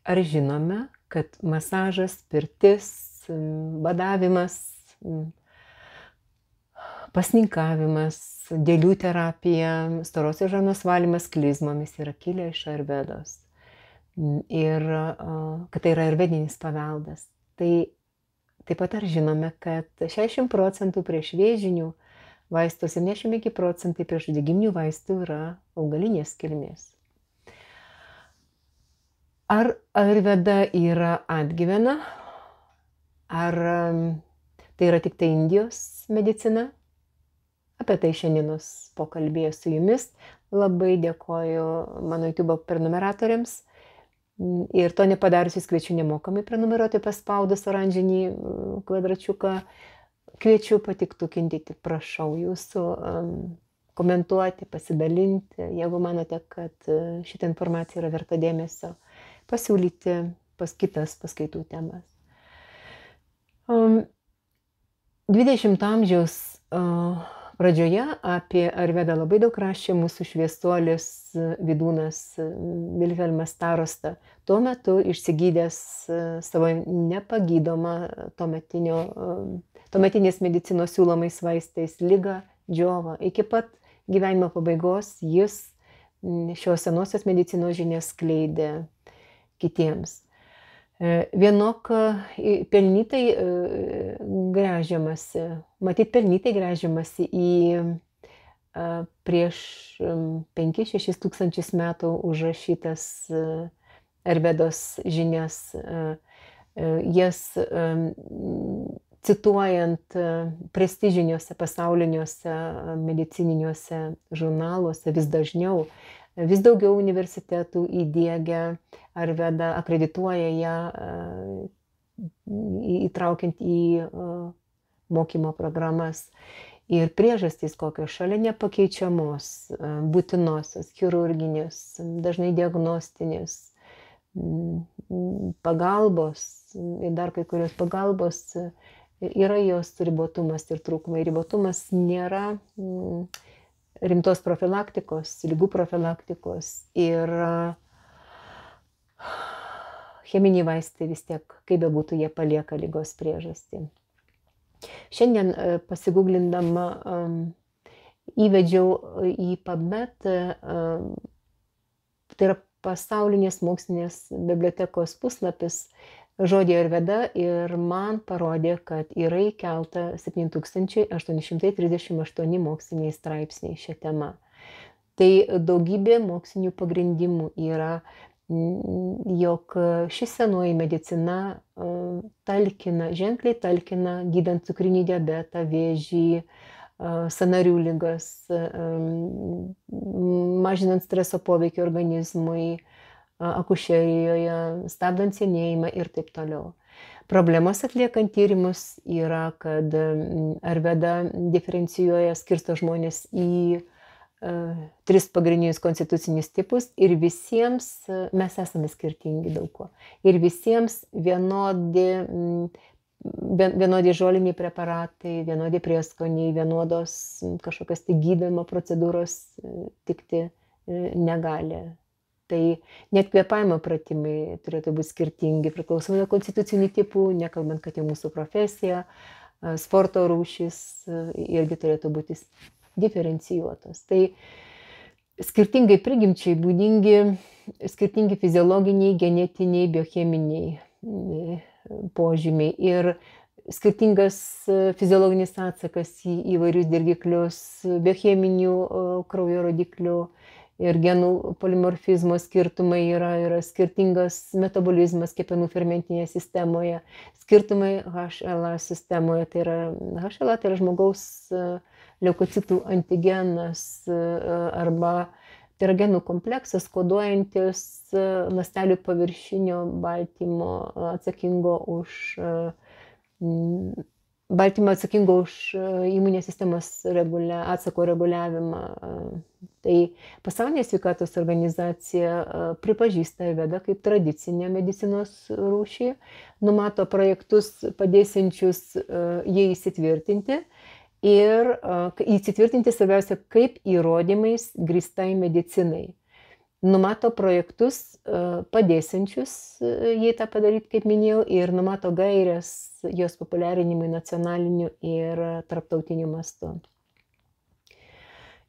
ar žinome, kad masažas, pirtis, badavimas, pasninkavimas, dėlių terapija, storosios žarnos valymas klizmomis yra kilę iš Ajurvedos. Ir kad tai yra ajurvedinis paveldas. Tai taip pat ar žinome, kad 60% prieš vėžinių vaistų, 75% prieš uždegiminių vaistų yra augalinės kilmės. Ar Ajurveda yra atgyvena, ar tai yra tik tai Indijos medicina? Apie tai šiandienos pokalbėje su jumis. Labai dėkoju mano YouTube prenumeratoriams. Ir to nepadariusius kviečiu nemokamai prenumeruoti paspaudus oranžinį kvadračiuką. Kviečiu patiktukinti, prašau jūsų komentuoti, pasidalinti, jeigu manote, kad šitą informaciją yra verta dėmesio, pasiūlyti kitas paskaitų temas. 20 amžiaus pradžioje apie Ajurvedą labai daug rašė mūsų šviesuolis Vidūnas Vilhelmas Starosta, tuo metu išsigydęs savo nepagydomą tuometinės medicinos siūlomais vaistais ligą džiovą. Iki pat gyvenimo pabaigos jis šios senosios medicinos žinias skleidė kitiems. Vienok pelnytai gręžiamasi, matyt pelnytai gręžiamasi į prieš 5-6 tūkstančius metų užrašytas Ajurvedos žinias, jas cituojant prestižiniuose pasauliniuose medicininiuose žurnaluose vis dažniau. Vis daugiau universitetų įdiegia Ajurvedą, akredituoja ją, įtraukiant į mokymo programas. Ir priežastys kokios šalia nepakeičiamos, būtinosios, chirurginės, dažnai diagnostinės pagalbos, ir dar kai kurios pagalbos, yra jos ribotumas ir trūkumai. Ribotumas nėra rimtos profilaktikos, lygų profilaktikos ir cheminiai vaistai vis tiek, kaip bebūtų, jie palieka ligos priežastį. Šiandien pasigūglindama įvedžiau į PubMed, tai yra pasaulinės mokslinės bibliotekos puslapis, žodį Ajurveda ir man parodė, kad yra įkelta 7838 moksliniai straipsniai šią temą. Tai daugybė mokslinių pagrindimų yra, jog ši senoji medicina ženkliai talkina gydant cukrinį diabetą, vėžį, sąnarių ligas, mažinant streso poveikį organizmui, akušerijoje, stabdant senėjimą ir taip toliau. Problemos atliekant tyrimus yra, kad Ajurveda diferencijuoja, skirsto žmonės į 3 pagrindinius konstitucinius tipus ir visiems, mes esame skirtingi daug ko, ir visiems vienodi žoliniai preparatai, vienodi prieskoniai, vienodos kažkokios tai gydymo procedūros tikti negali. Tai net kvėpavimo pratimai turėtų būti skirtingi, priklausomai nuo konstitucinių tipų, nekalbant, kad jau mūsų profesija, sporto rūšis irgi turėtų būti diferencijuotos. Tai skirtingai prigimčiai būdingi skirtingi fiziologiniai, genetiniai, biocheminiai požymiai ir skirtingas fiziologinis atsakas į įvairius dirgiklius, biocheminių kraujo rodiklių ir genų polimorfizmo skirtumai yra skirtingas metabolizmas kepenų fermentinėje sistemoje, skirtumai HLA sistemoje, HLA tai yra žmogaus leukocitų antigenas arba tai yra genų kompleksas koduojantis ląstelių paviršinio baltymo atsakingo už imuninės sistemos atsako reguliavimą. Tai Pasaulinė sveikatos organizacija pripažįsta Ajurvedą kaip tradicinę medicinos rūšį, numato projektus padėsiančius jai įsitvirtinti ir įsitvirtinti svarbiausia kaip įrodymais grįstai medicinai. numato projektus padėsiančius jai tą padaryti, kaip minėjau, ir numato gairias jos populiarinimui nacionaliniu ir tarptautiniu mastu.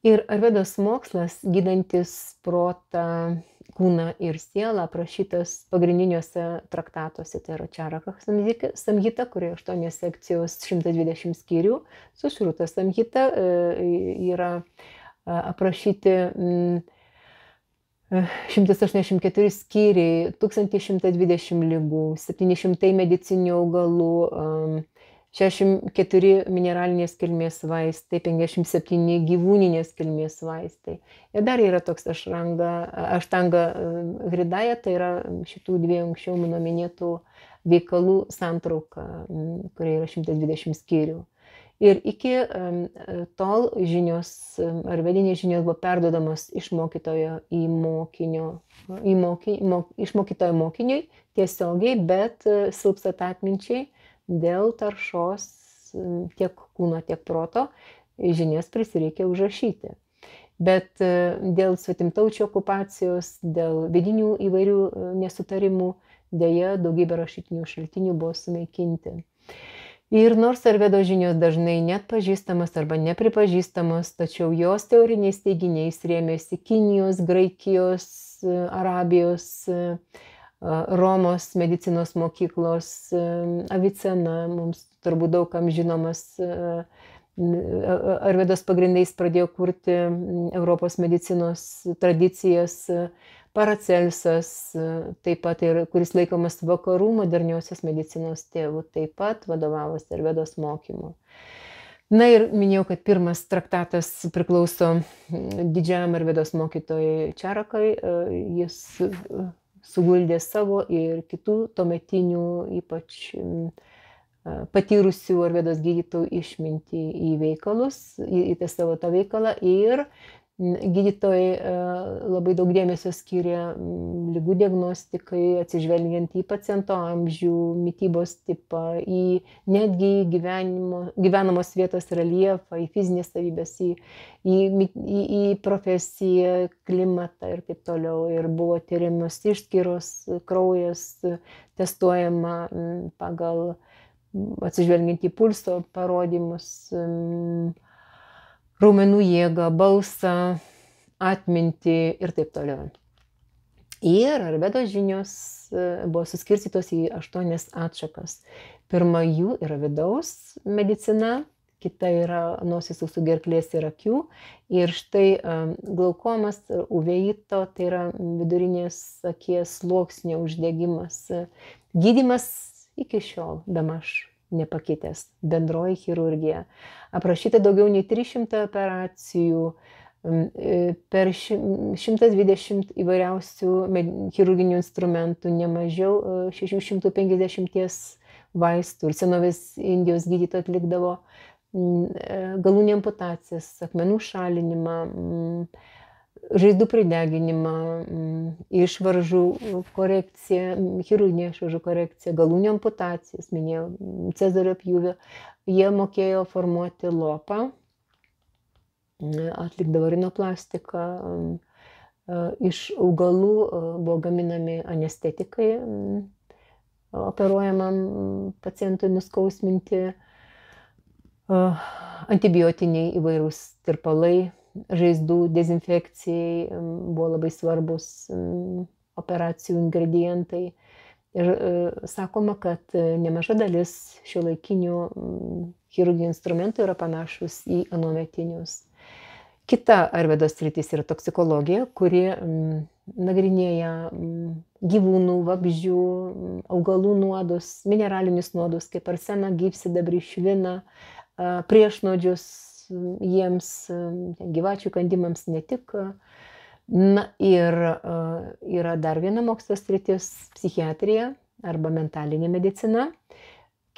Ir Arvedos mokslas, gydantis protą, kūną ir sielą, aprašytas pagrindiniuose traktatuose, tai yra Čaraka Samhita, kurioje 8 sekcijos 120 skyrių, Sušruta Samhita yra aprašyti 184 skyriai, 1120 lygų, 700 medicininių augalų, 64 mineralinės kilmės vaistai, 57 gyvūninės kilmės vaistai. Ir dar yra toks aštanga hridaja, tai yra šitų dviejų anksčiau mano minėtų veikalų santrauka, kurie yra 120 skyrių. Ir iki tol žinios, arvedinės žinios buvo perduodamos iš mokytojo iš mokytojo mokiniui tiesiogiai, bet silpstant atminčiai dėl taršos tiek kūno, tiek proto žinias prisireikė užrašyti. Bet dėl svetimtaučių okupacijos, dėl vidinių įvairių nesutarimų, dėja daugybė rašytinių šaltinių buvo sunaikinti. Ir nors Arvedos žinios dažnai net pažįstamos arba nepripažįstamos, tačiau jos teoriniais teiginiais rėmėsi Kinijos, Graikijos, Arabijos, Romos medicinos mokyklos, Avicena, mums turbūt daugam žinomas, Arvedos pagrindais pradėjo kurti Europos medicinos tradicijas, Paracelsas, taip pat ir kuris laikomas vakarų moderniosios medicinos tėvų, taip pat vadovavosi Arvedos mokymu. Na ir minėjau, kad pirmas traktatas priklauso didžiajam Arvedos mokytojui Čarakai, jis suguldė savo ir kitų tuometinių, ypač patyrusių Arvedos gydytojų išmintį į veikalus, į savo tą veikalą, ir gydytojai labai daug dėmesio skiria ligų diagnostikai, atsižvelgiant į paciento amžių, mitybos tipą, į netgi gyvenamos vietos reljefą, į fizinės savybės, į profesiją, klimatą ir taip toliau. Ir buvo tyriamos išskyros, kraujas, testuojama pagal atsižvelgiant į pulso parodymus, raumenų jėgą, balsą, atmintį ir taip toliau. Ir Arvedos žinios buvo suskirstytos į 8 atšakas. Pirma jų yra vidaus medicina, kita yra nosies, ausų, gerklės ir akių. Ir štai glaukomas, uveito, tai yra vidurinės akies sluoksnio uždegimas. Gydymas iki šiol bemaž nepakitęs, bendroji chirurgija. Aprašyta daugiau nei 300 operacijų, per 120 įvairiausių chirurginių instrumentų, nemažiau 650 vaistų. Ir senovės Indijos gydytojai atlikdavo galūnė amputacijas, akmenų šalinimą, žaizdų prideginimą, išvaržų korekciją, chirurginė išvaržų korekcija, galūnių amputacijas, minėjau, Cezario pjūvio. Jie mokėjo formuoti lopą, atlikdavo rinoplastiką, iš augalų buvo gaminami anestetikai operuojamam pacientui nuskausminti, antibiotiniai įvairūs tirpalai, žaizdų dezinfekcijai buvo labai svarbus operacijų ingredientai. Ir sakoma, kad nemaža dalis šiuolaikinių chirurginių instrumentų yra panašus į anuometinius. Kita Arvedos sritis yra toksikologija, kuri nagrinėja gyvūnų, vabzdžių, augalų nuodus, mineralinius nuodus, kaip arseną, gyvsidabrį, šviną, priešnuodžius jiems, gyvačių kandimams ne tik. Na ir yra dar viena mokslo sritis - psichiatrija arba mentalinė medicina.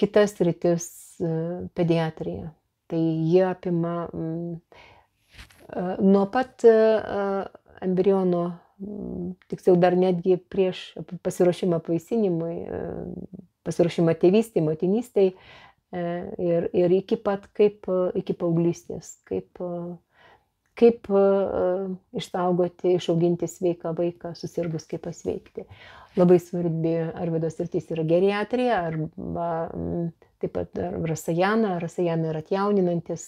Kita sritis - pediatrija. Tai jie apima nuo pat embriono, tiksliau dar netgi prieš pasiruošimą apvaisinimui, pasiruošimą tėvystei, motinystei ir iki pat iki paauglystės, kaip kaip išsaugoti, išauginti sveiką vaiką, susirgus kaip pasveikti. Labai svarbi Arvydo sritis yra geriatrija, arba taip pat rasajana. Rasajana yra atjauninantis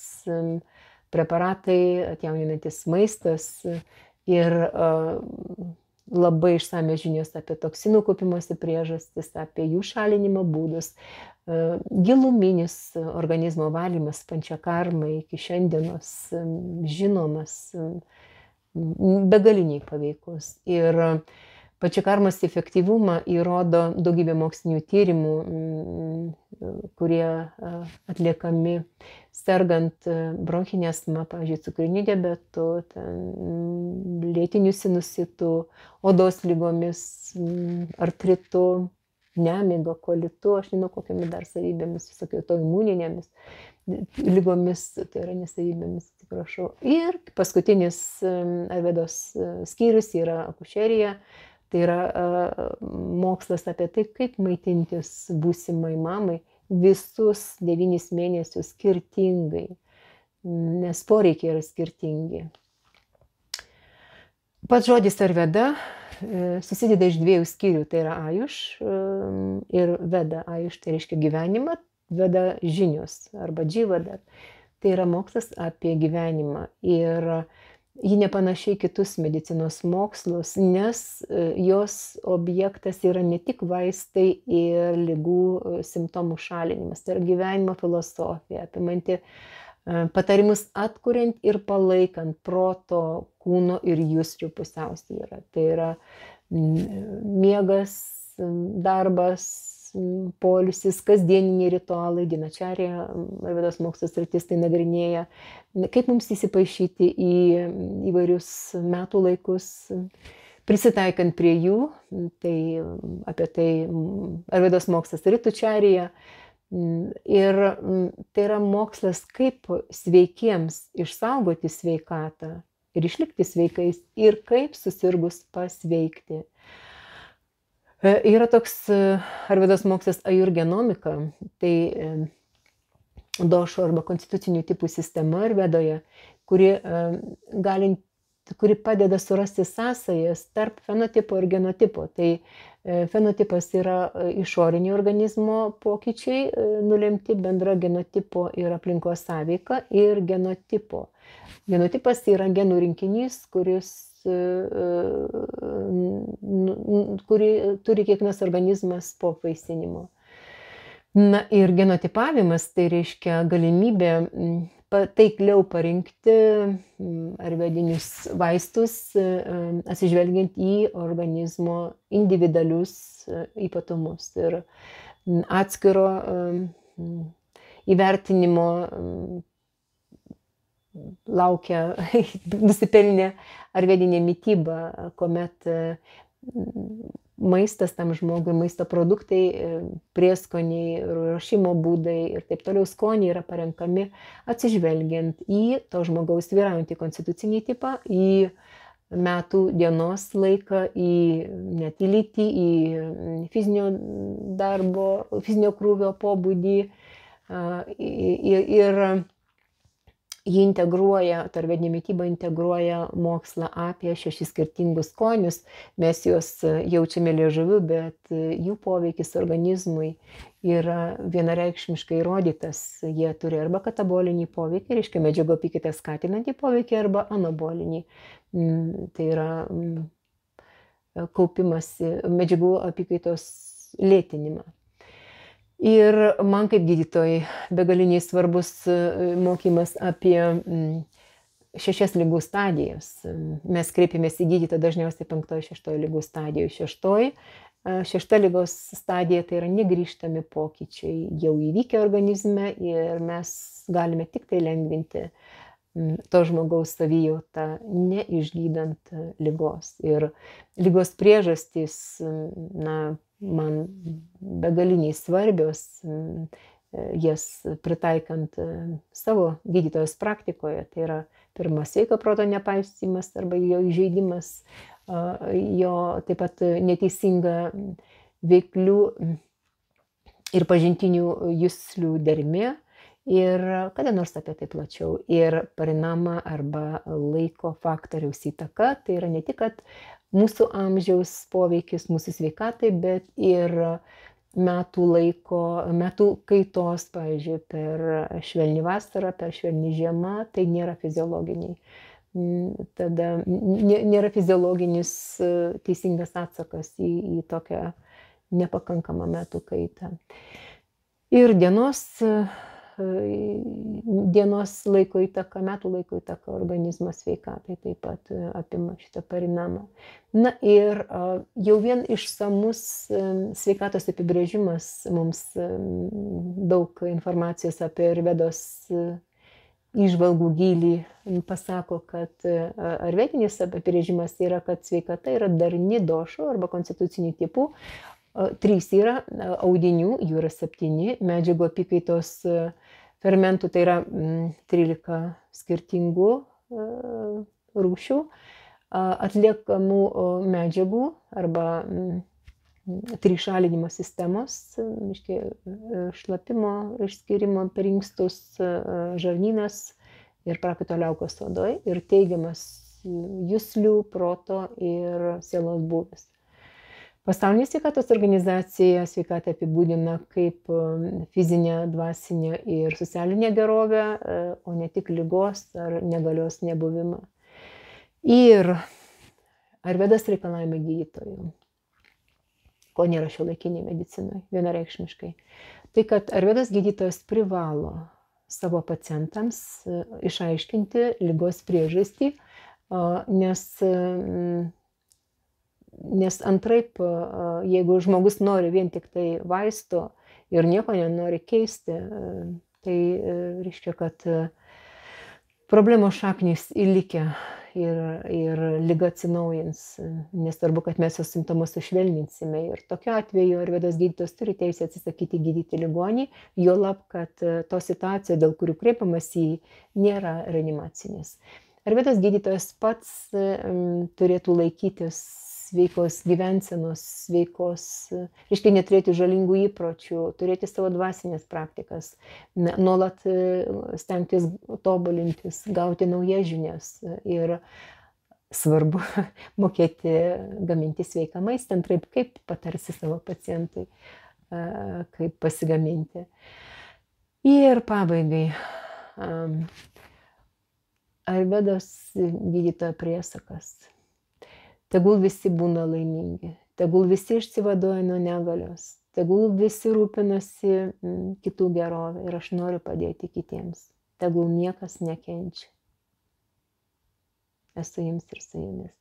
preparatai, atjauninantis maistas ir labai išsamios žinios apie toksinų kaupimosi priežastis, apie jų šalinimo būdus, giluminis organizmo valymas, pančakarma iki šiandienos žinomas, begaliniai paveikus. Ir pančakarmos efektyvumą įrodo daugybė mokslinių tyrimų, kurie atliekami sergant bronchinė astma, pavyzdžiui, cukriniu diabetu, lėtiniu sinusitu, odos lygomis, artritu, nemiga, kolitu, aš nežinau kokiamis dar savybėmis, visokių autoimuninėmis lygomis, tai yra nesavybėmis, atsiprašau. Ir paskutinis Arvydos skyrius yra akušerija. Tai yra mokslas apie tai, kaip maitintis būsimai mamai visus 9 mėnesius skirtingai, nes poreikiai yra skirtingi. Pats žodis Arveda susideda iš 2 skyrių, tai yra Ajuš ir Veda. Ajuš tai reiškia gyvenimą, Veda žinios arba dživada. Tai yra mokslas apie gyvenimą ir ji nepanašiai kitus medicinos mokslus, nes jos objektas yra ne tik vaistai ir ligų simptomų šalinimas, tai yra gyvenimo filosofija, apimanti patarimus atkuriant ir palaikant proto, kūno ir juslių pusiausvyrą. Tai yra miegas, darbas, poilsis, kasdieniniai ritualai, dinačarija, Arvydos mokslo sritis tai nagrinėja, kaip mums įsipaišyti į įvairius metų laikus, prisitaikant prie jų, tai apie tai Arvydos mokslas ritučarija. Ir tai yra mokslas, kaip sveikiems išsaugoti sveikatą ir išlikti sveikais ir kaip susirgus pasveikti. Yra toks Arvydos mokslas ajurgenomika, tai došo arba konstitucinių tipų sistema Arvedoje, kuri padeda surasti sąsajas tarp fenotipo ir genotipo. Tai fenotipas yra išoriniai organizmo pokyčiai, nulemti bendra genotipo ir aplinkos sąveika ir genotipo. Genotipas yra genų rinkinys, kurį turi kiekvienas organizmas po apvaisinimo. Na ir genotipavimas tai reiškia galimybė taikliau parinkti arvedinius vaistus, atsižvelgiant į organizmo individualius ypatumus. Ir atskiro įvertinimo laukia nusipelnė arvedinė mityba, kuomet maistas tam žmogui, maisto produktai, prieskoniai, ruošimo būdai ir taip toliau skoniai yra parenkami atsižvelgiant į to žmogaus vyraujantį konstitucinį tipą, į metų dienos laiką, net į lytį, į fizinio darbo, fizinio krūvio pobūdį ir jį integruoja, arvedinė mityba integruoja mokslą apie 6 skirtingus skonius. Mes juos jaučiame liežuviu, bet jų poveikis organizmui yra vienareikšmiškai įrodytas. Jie turi arba katabolinį poveikį, reiškia medžiagų apykaitą skatinantį poveikį, arba anabolinį. Tai yra kaupimas, medžiagų apykaitos lėtinimą. Ir man kaip gydytojai begaliniai svarbus mokymas apie 6 ligų stadijas. Mes kreipiamės į gydytoją dažniausiai 5-6 ligų stadijoje. 6 ligos stadija tai yra negrįžtami pokyčiai jau įvykę organizme ir mes galime tik tai lengvinti to žmogaus savijautą, neišgydant ligos. Ir ligos priežastys, man begaliniai svarbios, jas pritaikant savo gydytojos praktikoje. Tai yra pirma sveiko proto nepaisymas arba jo įžeidimas, jo taip pat neteisinga veiklių ir pažintinių juslių dermė Ir kada nors apie tai plačiau. Ir parinama arba laiko faktoriaus įtaka, tai yra ne tik, kad mūsų amžiaus poveikis mūsų sveikatai, bet ir metų kaitos, pavyzdžiui, per švelni vasara, per švelni žiema, tai nėra fiziologiniai. Tada nėra fiziologinis teisingas atsakas į tokią nepakankamą metų kaitą. Ir dienos laiko įtaka, metų laiko įtaka organizmo sveikatai taip pat apima šitą parinamą. Na ir jau vien išsamus sveikatos apibrėžimas mums daug informacijos apie Ayurvedos įžvalgų gylį pasako, kad ayurvedinis apibrėžimas yra, kad sveikata yra darni došų arba konstitucinių tipų. 3 yra audinių, jų yra 7, medžiagų apykaitos fermentų, tai yra 13 skirtingų rūšių, atliekamų medžiagų arba trišalinimo sistemos, šlapimo išskyrimo per inkstus, žarnynas ir prakaito liaukos odoj ir teigiamas juslių, proto ir sielos būvis. Pasaulinė sveikatos organizacija sveikatą apibūdina kaip fizinę, dvasinę ir socialinę gerovę, o ne tik ligos ar negalios nebuvimą. Ir Ayurvedas reikalavimai gydytojų, ko nėra šiuolaikinėje medicinoje, vienareikšmiškai. Tai, kad Ayurvedos gydytojas privalo savo pacientams išaiškinti ligos priežastį, nes antraip, jeigu žmogus nori vien tik tai vaisto ir nieko nenori keisti, tai reiškia, kad problemos šaknys įlikę ir liga atsinaujins, nesvarbu, kad mes jos simptomus sušvelninsime. Ir tokiu atveju Ayurvedos gydytojas turi teisę atsisakyti gydyti ligonį, juolab, kad tos situacijos, dėl kurių kreipiamas į jį, nėra reanimacinės. Ayurvedos gydytojas pats turėtų laikytis sveikos gyvensenos, reiškia neturėti žalingų įpročių, turėti savo dvasinės praktikas, nuolat stengtis tobulintis, gauti naujas žinias ir svarbu mokėti gaminti sveiką maistą, antraip kaip patarsi savo pacientui, kaip pasigaminti. Ir pabaigai, Ayurvedos gydytojo priesakas. Tegul visi būna laimingi, tegul visi išsivaduoja nuo negalios, tegul visi rūpinasi kitų gerovę ir aš noriu padėti kitiems, tegul niekas nekenčia. Esu jums ir su jumis.